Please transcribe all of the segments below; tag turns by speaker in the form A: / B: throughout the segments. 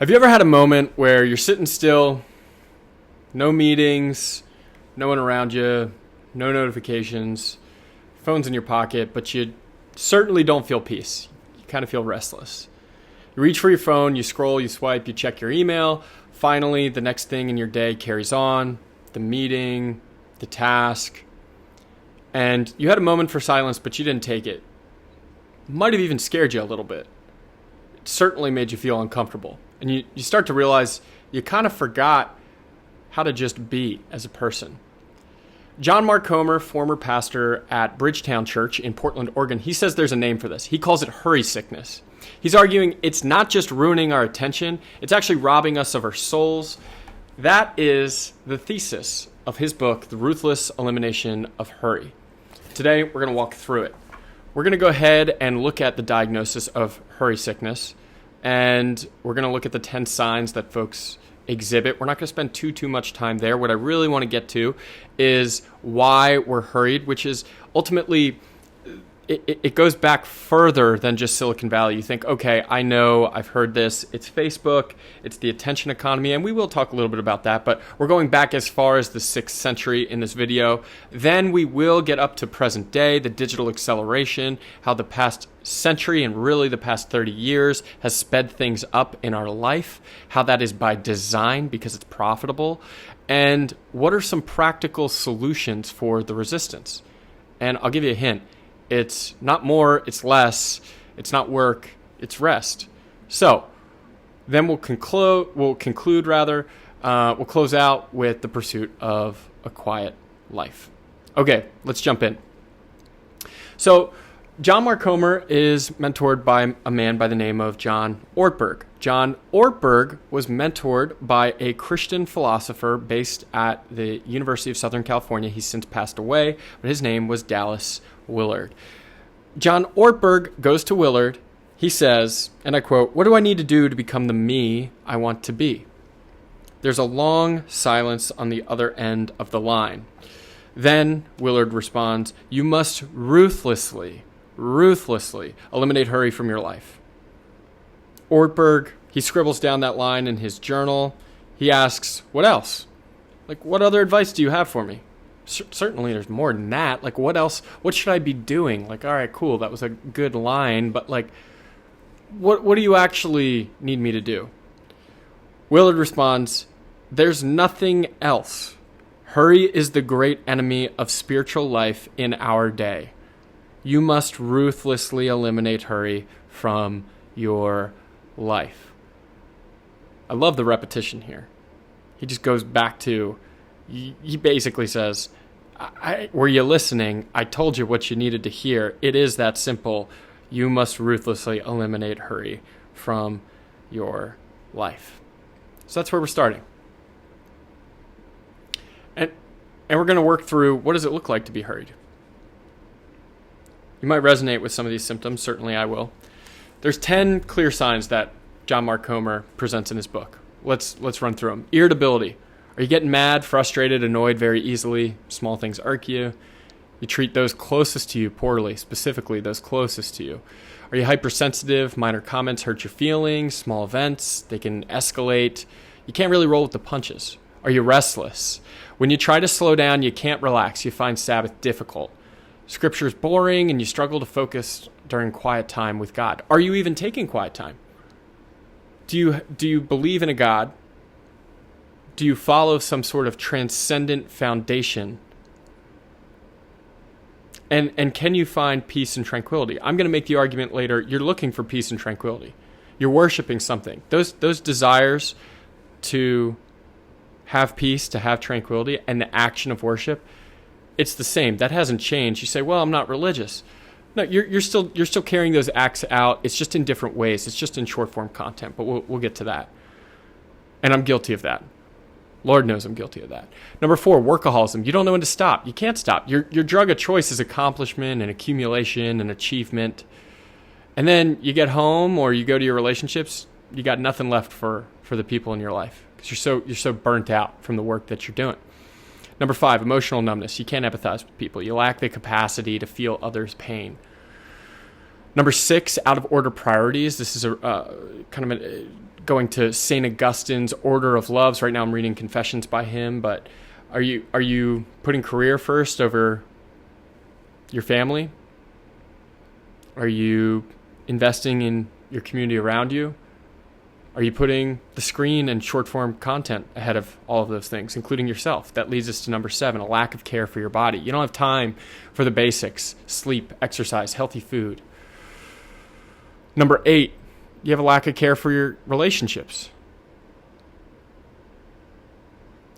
A: Have you ever had a moment where you're sitting still, no meetings, no one around you, no notifications, phone's in your pocket, but you certainly don't feel peace. You kind of feel restless. You reach for your phone, you scroll, you swipe, you check your email. Finally, the next thing in your day carries on, the meeting, the task. And you had a moment for silence, but you didn't take it. Might have even scared you a little bit. It certainly made you feel uncomfortable. And you start to realize you kind of forgot how to just be as a person. John Mark Comer, former pastor at Bridgetown Church in Portland, Oregon, he says there's a name for this. He calls it hurry sickness. He's arguing it's not just ruining our attention, it's actually robbing us of our souls. That is the thesis of his book, The Ruthless Elimination of Hurry. Today, we're going to walk through it. We're going to go ahead and look at the diagnosis of hurry sickness, and we're going to look at the 10 signs that folks exhibit. We're not going to spend too much time there. What I really want to get to is why we're hurried, which is ultimately, it goes back further than just Silicon Valley. You think, okay, I know, I've heard this. It's Facebook, it's the attention economy, and we will talk a little bit about that, but we're going back as far as the 6th century in this video. Then we will get up to present day, the digital acceleration, how the past century and really the past 30 years has sped things up in our life, how that is by design because it's profitable, and what are some practical solutions for the resistance. And I'll give you a hint. It's not more, it's less, it's not work, it's rest. So then we'll close out with the pursuit of a quiet life. Okay, let's jump in. So John Mark Comer is mentored by a man by the name of John Ortberg. John Ortberg was mentored by a Christian philosopher based at the University of Southern California. He's since passed away, but his name was Dallas Willard. John Ortberg goes to Willard. He says, and I quote, "What do I need to do to become the me I want to be?" There's a long silence on the other end of the line. Then Willard responds, "You must ruthlessly eliminate hurry from your life." Ortberg, he scribbles down that line in his journal. He asks, "What else? Like, what other advice do you have for me?" Certainly there's more than that. Like, what else? What should I be doing? Like, all right, cool. That was a good line, but like, what do you actually need me to do? Willard responds, "There's nothing else. Hurry is the great enemy of spiritual life in our day. You must ruthlessly eliminate hurry from your life." I love the repetition here. He just goes back to, he basically says, were you listening? I told you what you needed to hear. It is that simple. You must ruthlessly eliminate hurry from your life. So that's where we're starting. And we're going to work through, what does it look like to be hurried? You might resonate with some of these symptoms. Certainly I will. There's 10 clear signs that John Mark Comer presents in his book. Let's run through them. Irritability. Are you getting mad, frustrated, annoyed very easily? Small things irk you. You treat those closest to you poorly, specifically those closest to you. Are you hypersensitive? Minor comments hurt your feelings. Small events, they can escalate. You can't really roll with the punches. Are you restless? When you try to slow down, you can't relax. You find Sabbath difficult. Scripture is boring and you struggle to focus during quiet time with God. Are you even taking quiet time? Do you believe in a God? Do you follow some sort of transcendent foundation? And can you find peace and tranquility? I'm going to make the argument later, you're looking for peace and tranquility. You're worshiping something. Those desires to have peace, to have tranquility, and the action of worship, it's the same. That hasn't changed. You say, well, I'm not religious. No, you're still carrying those acts out. It's just in different ways. It's just in short form content, but we'll get to that. And I'm guilty of that. Lord knows I'm guilty of that. Number 4, workaholism. You don't know when to stop. You can't stop. Your drug of choice is accomplishment and accumulation and achievement. And then you get home or you go to your relationships, you got nothing left for the people in your life because you're so burnt out from the work that you're doing. Number 5, emotional numbness. You can't empathize with people. You lack the capacity to feel others' pain. Number 6, out of order priorities. This is a kind of a going to St. Augustine's Order of Loves. Right now I'm reading Confessions by him, but are you putting career first over your family? Are you investing in your community around you? Are you putting the screen and short form content ahead of all of those things, including yourself? That leads us to number 7, a lack of care for your body. You don't have time for the basics: sleep, exercise, healthy food. Number 8, you have a lack of care for your relationships.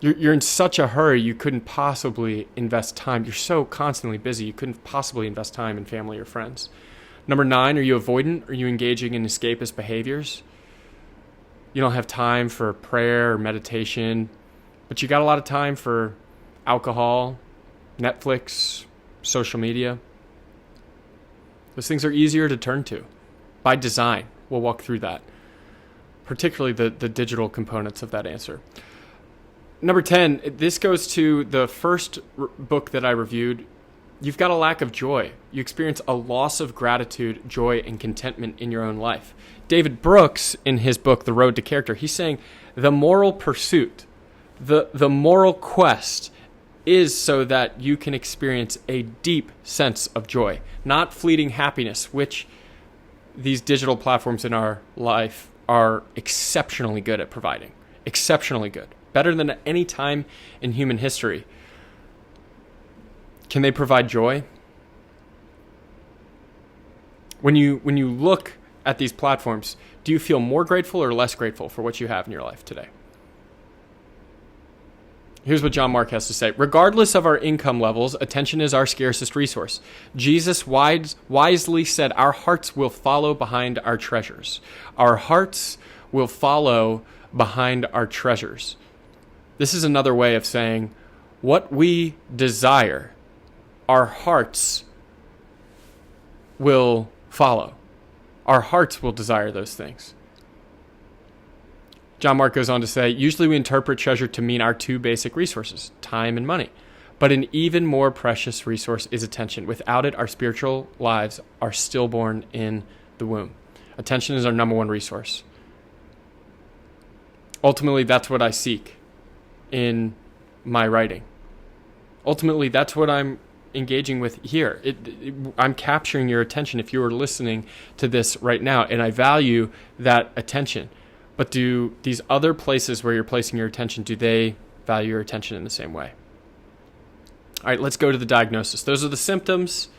A: You're in such a hurry, you couldn't possibly invest time. You're so constantly busy, you couldn't possibly invest time in family or friends. Number 9, are you avoidant? Are you engaging in escapist behaviors? You don't have time for prayer or meditation, but you got a lot of time for alcohol, Netflix, social media. Those things are easier to turn to by design. We'll walk through that, particularly the digital components of that answer. Number 10, this goes to the first book that I reviewed. You've got a lack of joy. You experience a loss of gratitude, joy, and contentment in your own life. David Brooks, in his book, The Road to Character, he's saying the moral pursuit, the moral quest is so that you can experience a deep sense of joy, not fleeting happiness, which these digital platforms in our life are exceptionally good at providing. Exceptionally good. Better than at any time in human history. Can they provide joy? When you look at these platforms, do you feel more grateful or less grateful for what you have in your life today? Here's what John Mark has to say. Regardless of our income levels, attention is our scarcest resource. Jesus wisely said, our hearts will follow behind our treasures. Our hearts will follow behind our treasures. This is another way of saying what we desire, our hearts will follow. Our hearts will desire those things. John Mark goes on to say, usually we interpret treasure to mean our 2 basic resources, time and money. But an even more precious resource is attention. Without it, our spiritual lives are stillborn in the womb. Attention is our number 1 resource. Ultimately, that's what I seek in my writing. Ultimately, that's what I'm engaging with here. I'm capturing your attention if you are listening to this right now, and I value that attention. But do these other places where you're placing your attention, do they value your attention in the same way? All right, let's go to the diagnosis. Those are the symptoms.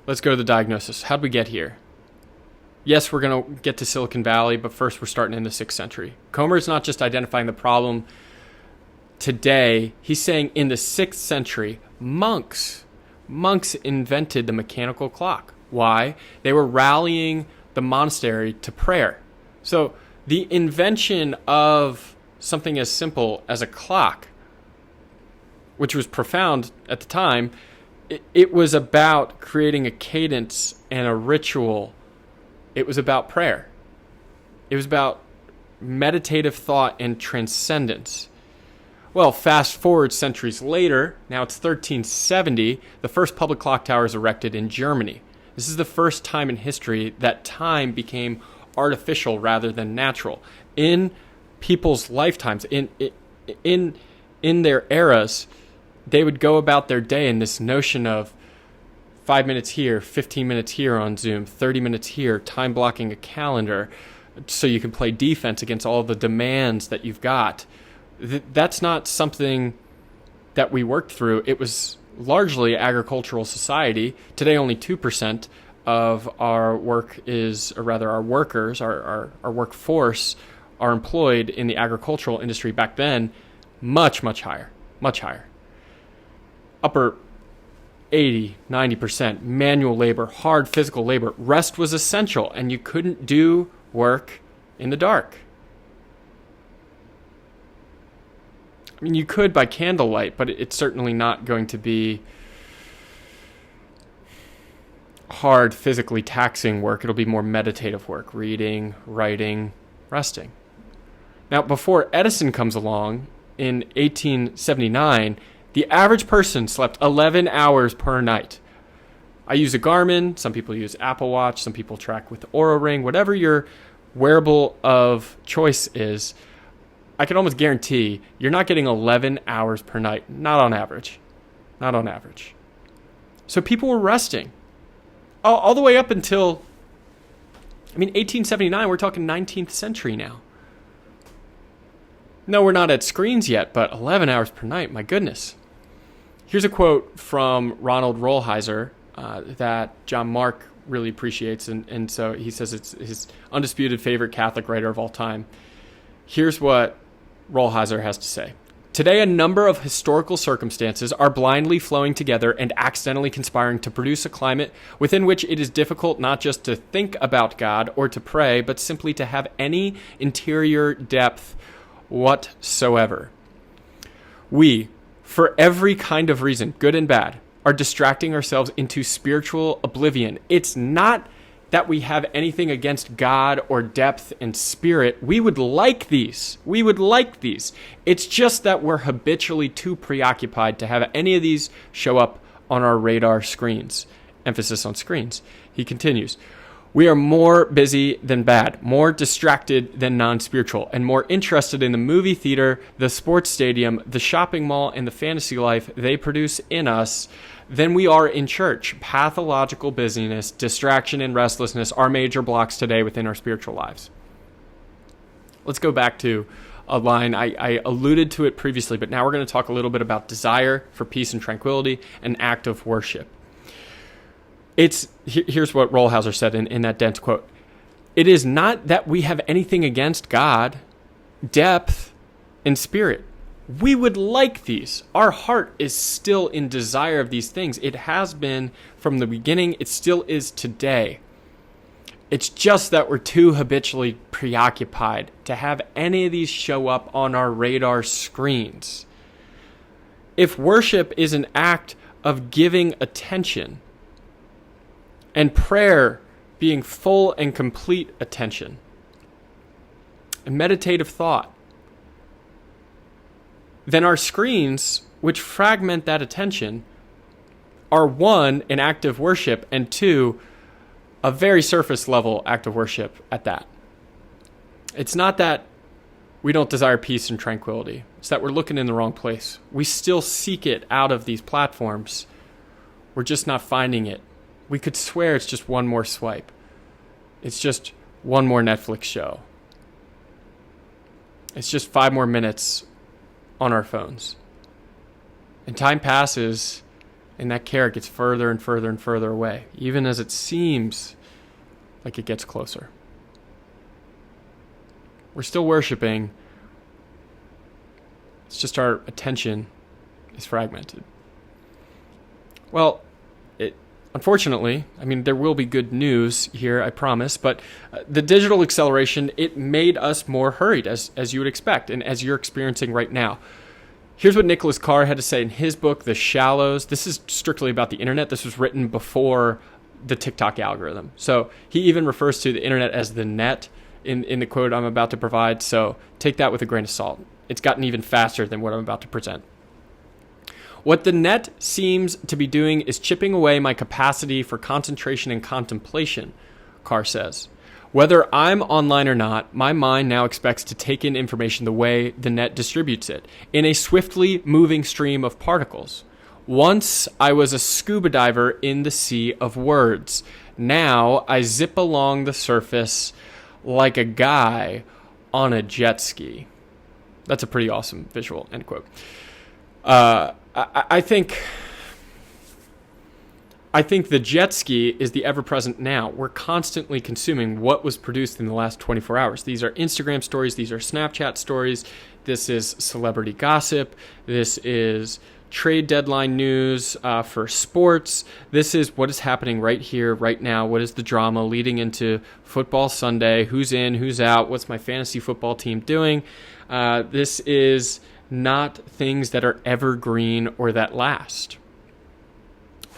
A: Let's go to the diagnosis. How'd we get here? Yes, we're going to get to Silicon Valley, but first we're starting in the 6th century. Comer is not just identifying the problem today. He's saying in the 6th century, monks invented the mechanical clock. Why? They were rallying the monastery to prayer. So the invention of something as simple as a clock, which was profound at the time, it was about creating a cadence and a ritual. It was about prayer. It was about meditative thought and transcendence. Well, fast forward centuries later, now it's 1370, the first public clock tower is erected in Germany. This is the first time in history that time became artificial rather than natural. In people's lifetimes, in their eras, they would go about their day in this notion of 5 minutes here, 15 minutes here on Zoom, 30 minutes here, time blocking a calendar so you can play defense against all the demands that you've got. That's not something that we worked through. It was largely agricultural society. Today, only 2% of our work is, or rather our workers, our workforce are employed in the agricultural industry. Back then, much higher. Upper 80, 90% manual labor, hard physical labor. Rest was essential, and you couldn't do work in the dark. I mean, you could by candlelight, but it's certainly not going to be hard, physically taxing work. It'll be more meditative work, reading, writing, resting. Now, before Edison comes along in 1879, the average person slept 11 hours per night. I use a Garmin. Some people use Apple Watch. Some people track with the Oura Ring. Whatever your wearable of choice is, I can almost guarantee you're not getting 11 hours per night. Not on average. Not on average. So people were resting all the way up until, 1879, we're talking 19th century now. No, we're not at screens yet, but 11 hours per night, my goodness. Here's a quote from Ronald Rolheiser that John Mark really appreciates, and so he says it's his undisputed favorite Catholic writer of all time. Here's what Rolheiser has to say. Today, a number of historical circumstances are blindly flowing together and accidentally conspiring to produce a climate within which it is difficult not just to think about God or to pray, but simply to have any interior depth whatsoever. We, for every kind of reason, good and bad, are distracting ourselves into spiritual oblivion. It's not that we have anything against God or depth and spirit. We would like these. It's just that we're habitually too preoccupied to have any of these show up on our radar screens. Emphasis on screens. He continues, we are more busy than bad, more distracted than non-spiritual, and more interested in the movie theater, the sports stadium, the shopping mall, and the fantasy life they produce in us than we are in church. Pathological busyness, distraction, and restlessness are major blocks today within our spiritual lives. Let's go back to a line. I alluded to it previously, but now we're going to talk a little bit about desire for peace and tranquility, an act of worship. Here's what Rolheiser said in that dense quote. It is not that we have anything against God, depth, and spirit. We would like these. Our heart is still in desire of these things. It has been from the beginning. It still is today. It's just that we're too habitually preoccupied to have any of these show up on our radar screens. If worship is an act of giving attention, and prayer being full and complete attention, and meditative thought, then our screens, which fragment that attention, are one, an act of worship, and two, a very surface level act of worship at that. It's not that we don't desire peace and tranquility. It's that we're looking in the wrong place. We still seek it out of these platforms. We're just not finding it. We could swear it's just one more swipe. It's just one more Netflix show. It's just 5 more minutes on our phones. And time passes, and that carrot gets further and further and further away, even as it seems like it gets closer. We're still worshiping. It's just our attention is fragmented. Well, unfortunately, there will be good news here, I promise, but the digital acceleration, it made us more hurried, as you would expect, and as you're experiencing right now. Here's what Nicholas Carr had to say in his book, The Shallows. This is strictly about the internet. This was written before the TikTok algorithm. So he even refers to the internet as the net in the quote I'm about to provide. So take that with a grain of salt. It's gotten even faster than what I'm about to present. What the net seems to be doing is chipping away my capacity for concentration and contemplation, Carr says. Whether I'm online or not, my mind now expects to take in information the way the net distributes it, in a swiftly moving stream of particles. Once I was a scuba diver in the sea of words. Now I zip along the surface like a guy on a jet ski. That's a pretty awesome visual, end quote. I think the jet ski is the ever-present now. We're constantly consuming what was produced in the last 24 hours. These are Instagram stories. These are Snapchat stories. This is celebrity gossip. This is trade deadline news for sports. This is what is happening right here, right now. What is the drama leading into football Sunday? Who's in? Who's out? What's my fantasy football team doing? This is not things that are evergreen or that last.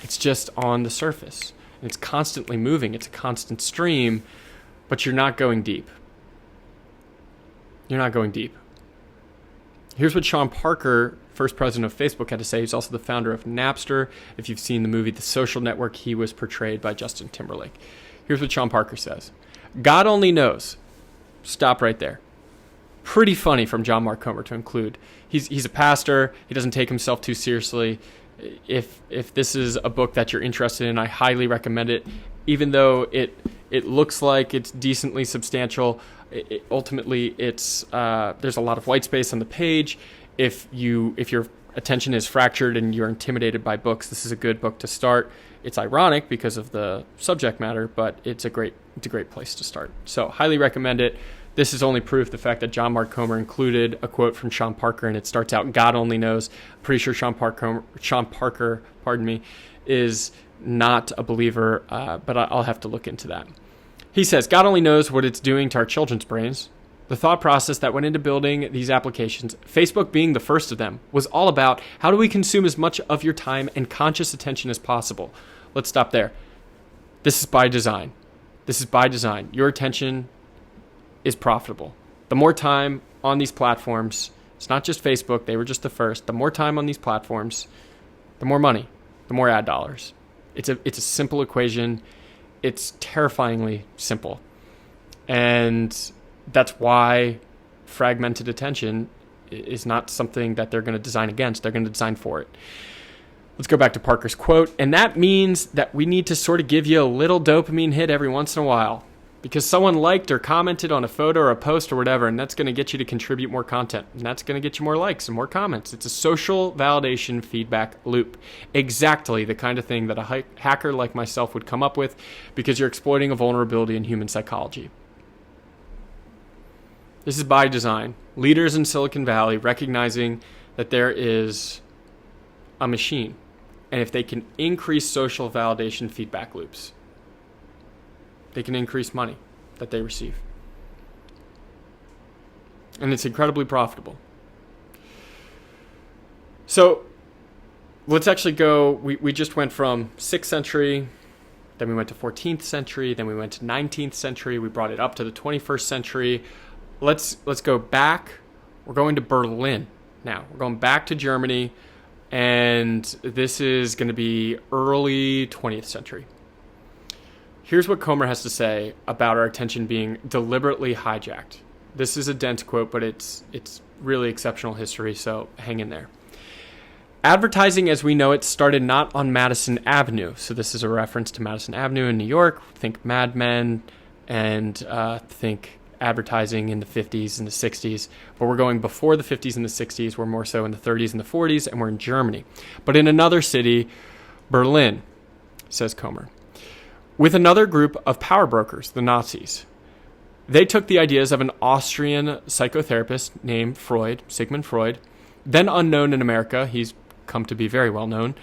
A: It's just on the surface. And it's constantly moving. It's a constant stream, but you're not going deep. You're not going deep. Here's what Sean Parker, first president of Facebook, had to say. He's also the founder of Napster. If you've seen the movie The Social Network, he was portrayed by Justin Timberlake. Here's what Sean Parker says. God only knows. Stop right there. Pretty funny from John Mark Comer to include. He's a pastor. He doesn't take himself too seriously. If this is a book that you're interested in, I highly recommend it. Even though it looks like it's decently substantial, ultimately there's a lot of white space on the page. If your attention is fractured and you're intimidated by books, this is a good book to start. It's ironic because of the subject matter, but it's a great place to start. So highly recommend it. This is only proof the fact that John Mark Comer included a quote from Sean Parker, and it starts out, "God only knows." Pretty sure Sean Parker, is not a believer, but I'll have to look into that. He says, "God only knows what it's doing to our children's brains. The thought process that went into building these applications, Facebook being the first of them, was all about how do we consume as much of your time and conscious attention as possible." Let's stop there. This is by design. Your attention is profitable. The more time on these platforms, it's not just Facebook, they were just the first. The more time on these platforms, the more money, the more ad dollars. It's a simple equation. It's terrifyingly simple. And that's why fragmented attention is not something that they're going to design against. They're going to design for it. Let's go back to Parker's quote. "And that means that we need to sort of give you a little dopamine hit every once in a while, because someone liked or commented on a photo or a post or whatever, and that's going to get you to contribute more content, and that's going to get you more likes and more comments. It's a social validation feedback loop." Exactly the kind of thing that a hacker like myself would come up with, because you're exploiting a vulnerability in human psychology. This is by design. Leaders in Silicon Valley recognizing that there is a machine, and if they can increase social validation feedback loops, they can increase money that they receive. And it's incredibly profitable. So let's actually go, we just went from 6th century, then we went to 14th century, then we went to 19th century, we brought it up to the 21st century. Let's go back. We're going to Berlin now. We're going back to Germany, and this is going to be early 20th century. Here's what Comer has to say about our attention being deliberately hijacked. This is a dense quote, but it's really exceptional history, so hang in there. "Advertising as we know it started not on Madison Avenue." So this is a reference to Madison Avenue in New York. Think Mad Men, and think advertising in the 50s and the 60s. But we're going before the 50s and the 60s. We're more so in the 30s and the 40s, and we're in Germany. But in another city, Berlin, says Comer, with another group of power brokers, the Nazis. They took the ideas of an Austrian psychotherapist named Freud, Sigmund Freud, then unknown in America, he's come to be very well known,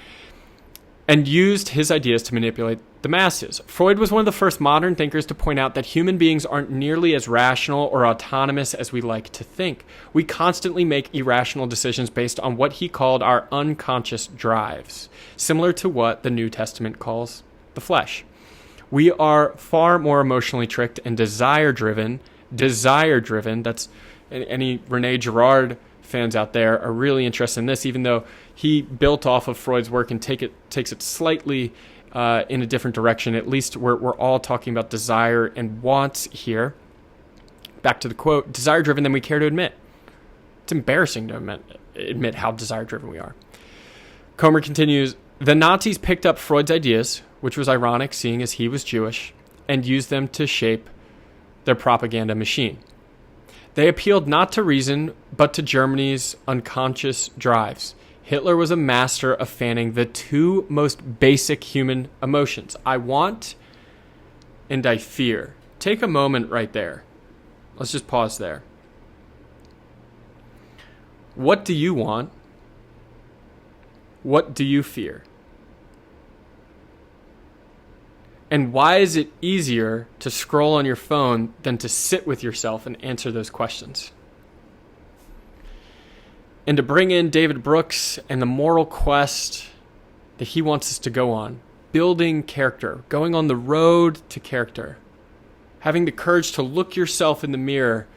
A: and used his ideas to manipulate the masses. Freud was one of the first modern thinkers to point out that human beings aren't nearly as rational or autonomous as we like to think. We constantly make irrational decisions based on what he called our unconscious drives, similar to what the New Testament calls the flesh. We are far more emotionally tricked and desire-driven. That's any Rene Girard fans out there are really interested in this, even though he built off of Freud's work and takes it slightly in a different direction. At least we're all talking about desire and wants here. Back to the quote, "Desire-driven than we care to admit." It's embarrassing to admit how desire-driven we are. Comer continues, "The Nazis picked up Freud's ideas, which was ironic seeing as he was Jewish, and used them to shape their propaganda machine. They appealed not to reason, but to Germany's unconscious drives. Hitler was a master of fanning the two most basic human emotions. I want and I fear." Take a moment right there. Let's just pause there. What do you want? What do you fear? And why is it easier to scroll on your phone than to sit with yourself and answer those questions? And to bring in David Brooks and the moral quest that he wants us to go on, building character, going on the road to character, having the courage to look yourself in the mirror.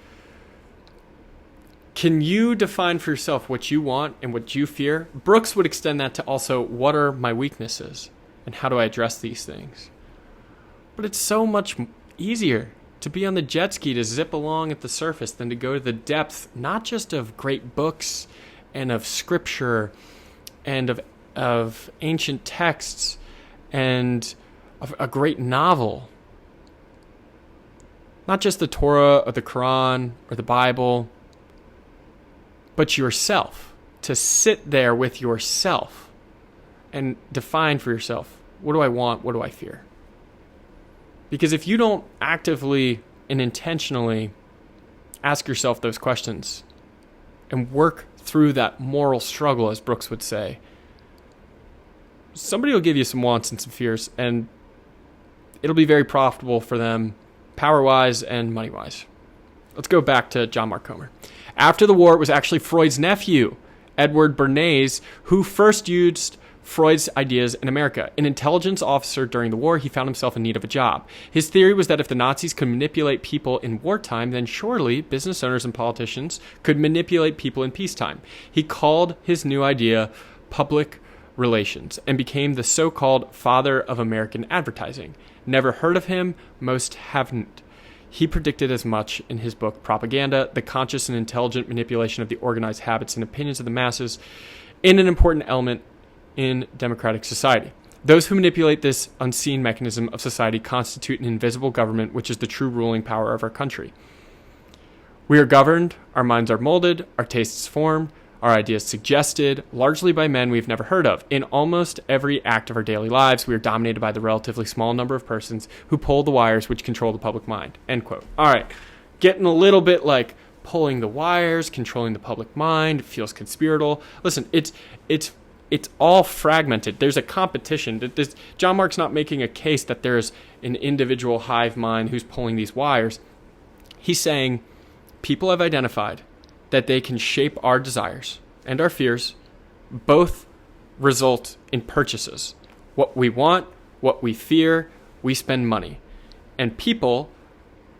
A: Can you define for yourself what you want and what you fear? Brooks would extend that to also, what are my weaknesses and how do I address these things? But it's so much easier to be on the jet ski, to zip along at the surface, than to go to the depth, not just of great books and of scripture and of ancient texts and of a great novel. Not just the Torah or the Quran or the Bible, but yourself. To sit there with yourself and define for yourself, what do I want? What do I fear? Because if you don't actively and intentionally ask yourself those questions and work through that moral struggle, as Brooks would say, somebody will give you some wants and some fears, and it'll be very profitable for them, power-wise and money-wise. Let's go back to John Mark Comer. After the war, it was actually Freud's nephew, Edward Bernays, who first used Freud's ideas in America. An intelligence officer during the war, he found himself in need of a job. His theory was that if the Nazis could manipulate people in wartime, then surely business owners and politicians could manipulate people in peacetime. He called his new idea public relations and became the so-called father of American advertising. Never heard of him? Most haven't. He predicted as much in his book Propaganda, the conscious and intelligent manipulation of the organized habits and opinions of the masses, in an important element in democratic society. Those who manipulate this unseen mechanism of society constitute an invisible government, which is the true ruling power of our country. We are governed, our minds are molded, our tastes formed, our ideas suggested, largely by men we've never heard of. In almost every act of our daily lives, we are dominated by the relatively small number of persons who pull the wires which control the public mind. End quote. All right, getting a little bit like pulling the wires, controlling the public mind, feels conspiratorial. Listen, it's all fragmented. There's a competition. John Mark's not making a case that there's an individual hive mind who's pulling these wires. He's saying people have identified that they can shape our desires and our fears. Both result in purchases. What we want, what we fear, we spend money. And people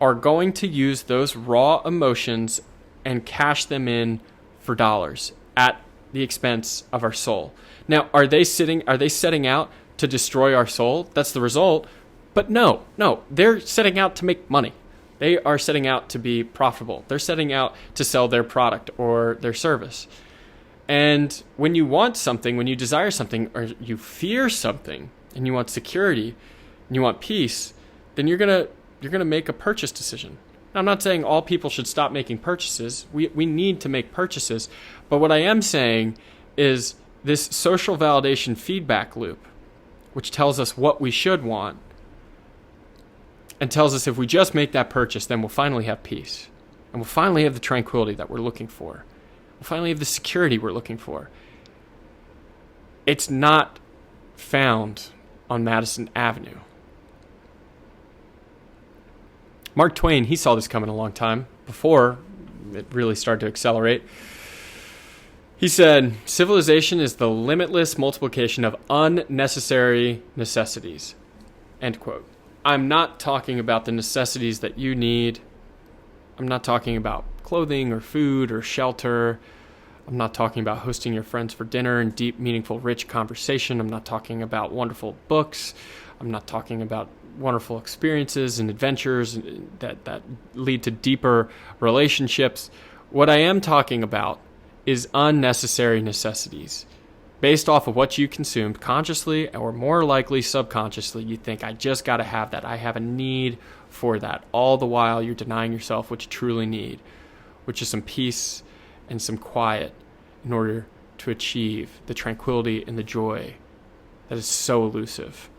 A: are going to use those raw emotions and cash them in for dollars at the expense of our soul. Now, are they setting out to destroy our soul? That's the result. But no, they're setting out to make money. They are setting out to be profitable. They're setting out to sell their product or their service. And when you want something, when you desire something, or you fear something, and you want security, and you want peace, then you're gonna make a purchase decision. Now, I'm not saying all people should stop making purchases. We need to make purchases. But what I am saying is this social validation feedback loop, which tells us what we should want, and tells us if we just make that purchase, then we'll finally have peace. And we'll finally have the tranquility that we're looking for. We'll finally have the security we're looking for. It's not found on Madison Avenue. Mark Twain, he saw this coming a long time before it really started to accelerate. He said, civilization is the limitless multiplication of unnecessary necessities. End quote. I'm not talking about the necessities that you need. I'm not talking about clothing or food or shelter. I'm not talking about hosting your friends for dinner and deep, meaningful, rich conversation. I'm not talking about wonderful books. I'm not talking about wonderful experiences and adventures that lead to deeper relationships. What I am talking about is unnecessary necessities. Based off of what you consumed consciously or more likely subconsciously, you think, I just got to have that. I have a need for that. All the while you're denying yourself what you truly need, which is some peace and some quiet in order to achieve the tranquility and the joy that is so elusive.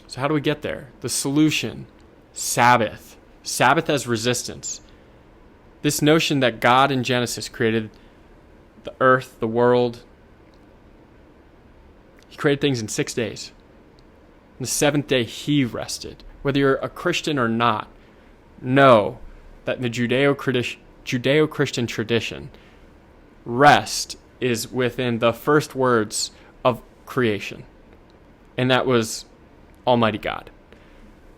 A: So how do we get there? The solution, Sabbath. Sabbath as resistance. This notion that God in Genesis created the earth, the world. He created things in 6 days. On the seventh day, he rested. Whether you're a Christian or not, know that in the Judeo-Christian tradition, rest is within the first words of creation. And that was Almighty God.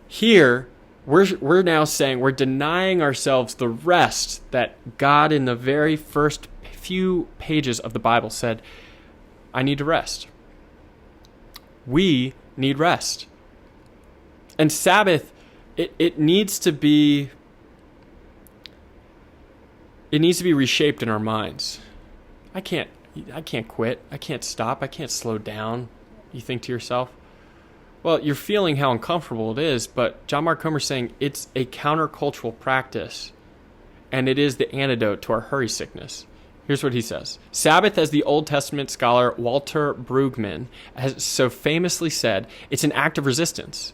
A: Here, we're now saying we're denying ourselves the rest that God in the very first few pages of the Bible said, I need to rest. We need rest. And Sabbath it needs to be reshaped in our minds. I can't quit. I can't stop. I can't slow down. You think to yourself, well, you're feeling how uncomfortable it is, but John Mark Comer's saying it's a countercultural practice, and it is the antidote to our hurry sickness. Here's what he says. Sabbath, as the Old Testament scholar Walter Brueggemann has so famously said, it's an act of resistance.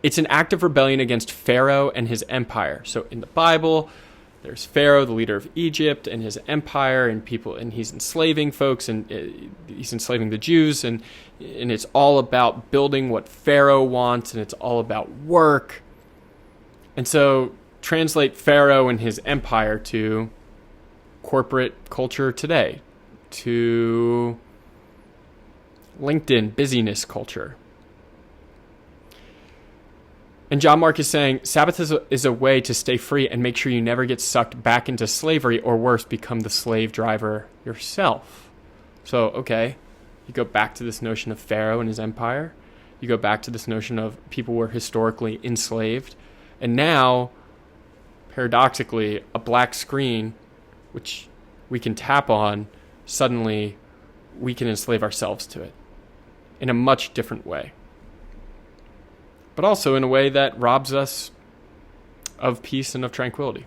A: It's an act of rebellion against Pharaoh and his empire. So in the Bible, there's Pharaoh, the leader of Egypt, and his empire, and people, and he's enslaving folks, and he's enslaving the Jews, and it's all about building what Pharaoh wants, and it's all about work. And so translate Pharaoh and his empire to corporate culture today, to LinkedIn busyness culture. And John Mark is saying Sabbath is a way to stay free and make sure you never get sucked back into slavery, or worse, become the slave driver yourself. So, okay, you go back to this notion of Pharaoh and his empire. You go back to this notion of people were historically enslaved. And now, paradoxically, a black screen, which we can tap on, suddenly we can enslave ourselves to it in a much different way. But also in a way that robs us of peace and of tranquility.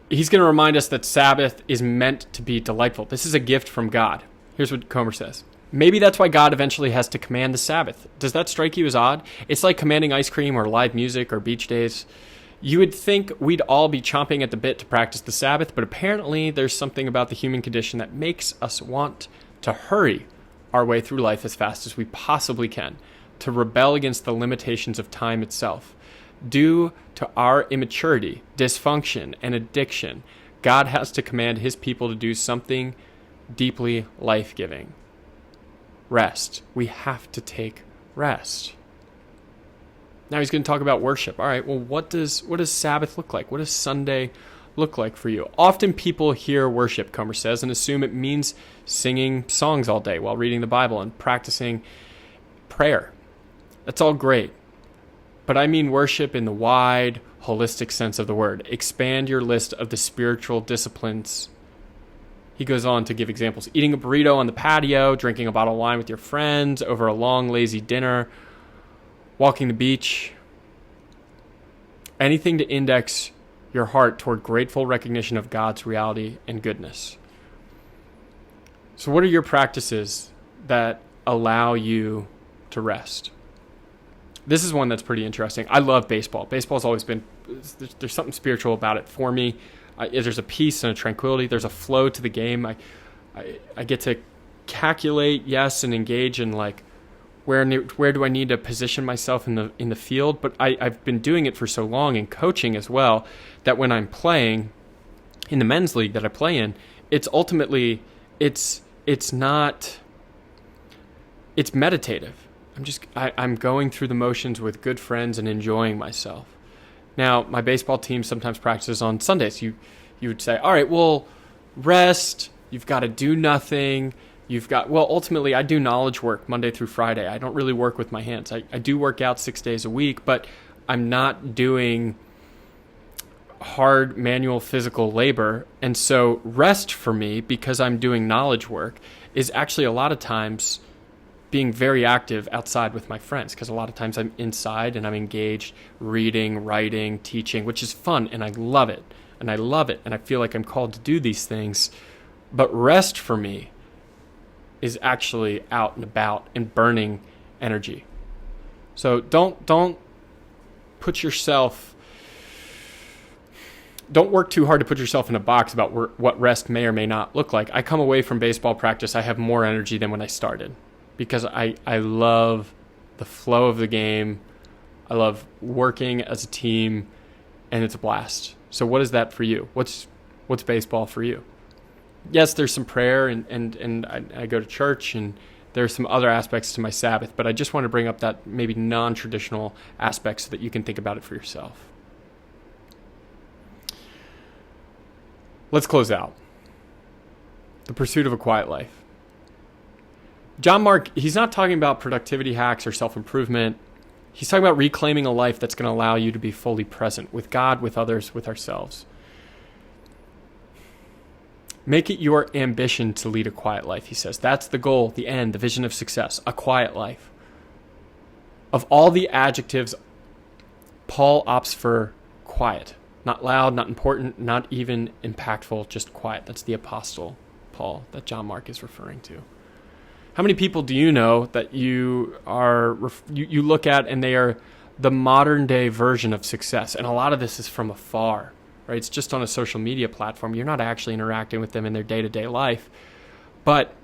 A: He's going to remind us that Sabbath is meant to be delightful. This is a gift from God. Here's what Comer says. Maybe that's why God eventually has to command the Sabbath. Does that strike you as odd? It's like commanding ice cream or live music or beach days. You would think we'd all be chomping at the bit to practice the Sabbath, but apparently there's something about the human condition that makes us want to hurry our way through life as fast as we possibly can, to rebel against the limitations of time itself. Due to our immaturity, dysfunction, and addiction, God has to command his people to do something deeply life-giving. Rest. We have to take rest. Now he's going to talk about worship. All right, well, what does Sabbath look like? What does Sunday look like for you? Often people hear worship, Comer says, and assume it means singing songs all day while reading the Bible and practicing prayer. That's all great. But I mean worship in the wide, holistic sense of the word. Expand your list of the spiritual disciplines. He goes on to give examples. Eating a burrito on the patio, drinking a bottle of wine with your friends over a long, lazy dinner, walking the beach. Anything to index your heart toward grateful recognition of God's reality and goodness. So what are your practices that allow you to rest? This is one that's pretty interesting. I love baseball. Baseball's always been, there's something spiritual about it for me. There's a peace and a tranquility. There's a flow to the game. I get to calculate, yes, and engage in like, where do I need to position myself in the field? But I've been doing it for so long in coaching as well that when I'm playing in the men's league that I play in, it's ultimately it's meditative. I'm going through the motions with good friends and enjoying myself. Now, my baseball team sometimes practices on Sundays. You would say, all right, well, rest. You've got to do nothing. Ultimately, I do knowledge work Monday through Friday. I don't really work with my hands. I do work out 6 days a week, but I'm not doing hard manual physical labor. And so rest for me, because I'm doing knowledge work, is actually a lot of times being very active outside with my friends, because a lot of times I'm inside and I'm engaged reading, writing, teaching, which is fun, and I love it. And I feel like I'm called to do these things. But rest for me is actually out and about and burning energy. So don't work too hard to put yourself in a box about what rest may or may not look like. I come away from baseball practice, I have more energy than when I started, because I love the flow of the game. I love working as a team, and it's a blast. So what is that for you? What's baseball for you? Yes, there's some prayer and I go to church, and there's some other aspects to my Sabbath, but I just want to bring up that maybe non-traditional aspect so that you can think about it for yourself. Let's close out. The pursuit of a quiet life. John Mark, he's not talking about productivity hacks or self-improvement. He's talking about reclaiming a life that's going to allow you to be fully present with God, with others, with ourselves. Make it your ambition to lead a quiet life, he says. That's the goal, the end, the vision of success, a quiet life. Of all the adjectives, Paul opts for quiet. Not loud, not important, not even impactful, just quiet. That's the Apostle Paul that John Mark is referring to. How many people do you know that you look at and they are the modern day version of success? And a lot of this is from afar, right? It's just on a social media platform. You're not actually interacting with them in their day-to-day life. But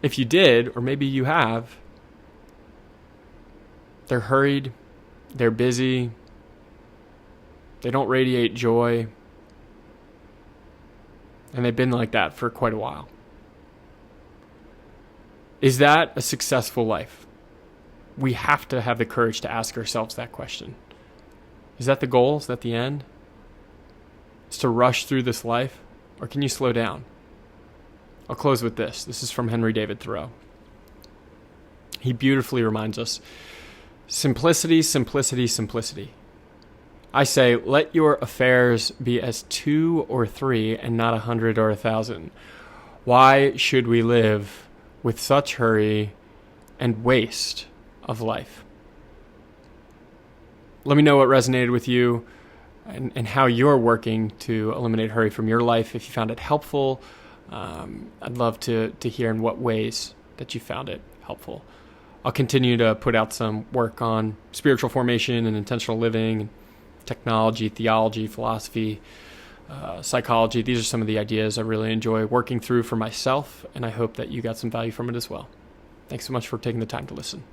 A: if you did, or maybe you have, they're hurried, they're busy, they don't radiate joy, and they've been like that for quite a while. Is that a successful life? We have to have the courage to ask ourselves that question. Is that the goal? Is that the end? Is to rush through this life? Or can you slow down? I'll close with this. This is from Henry David Thoreau. He beautifully reminds us, simplicity, simplicity, simplicity. I say, let your affairs be as 2 or 3 and not 100 or 1,000. Why should we live with such hurry and waste of life? Let me know what resonated with you and how you're working to eliminate hurry from your life. If you found it helpful, I'd love to hear in what ways that you found it helpful. I'll continue to put out some work on spiritual formation and intentional living, technology, theology, philosophy, psychology. These are some of the ideas I really enjoy working through for myself, and I hope that you got some value from it as well. Thanks so much for taking the time to listen.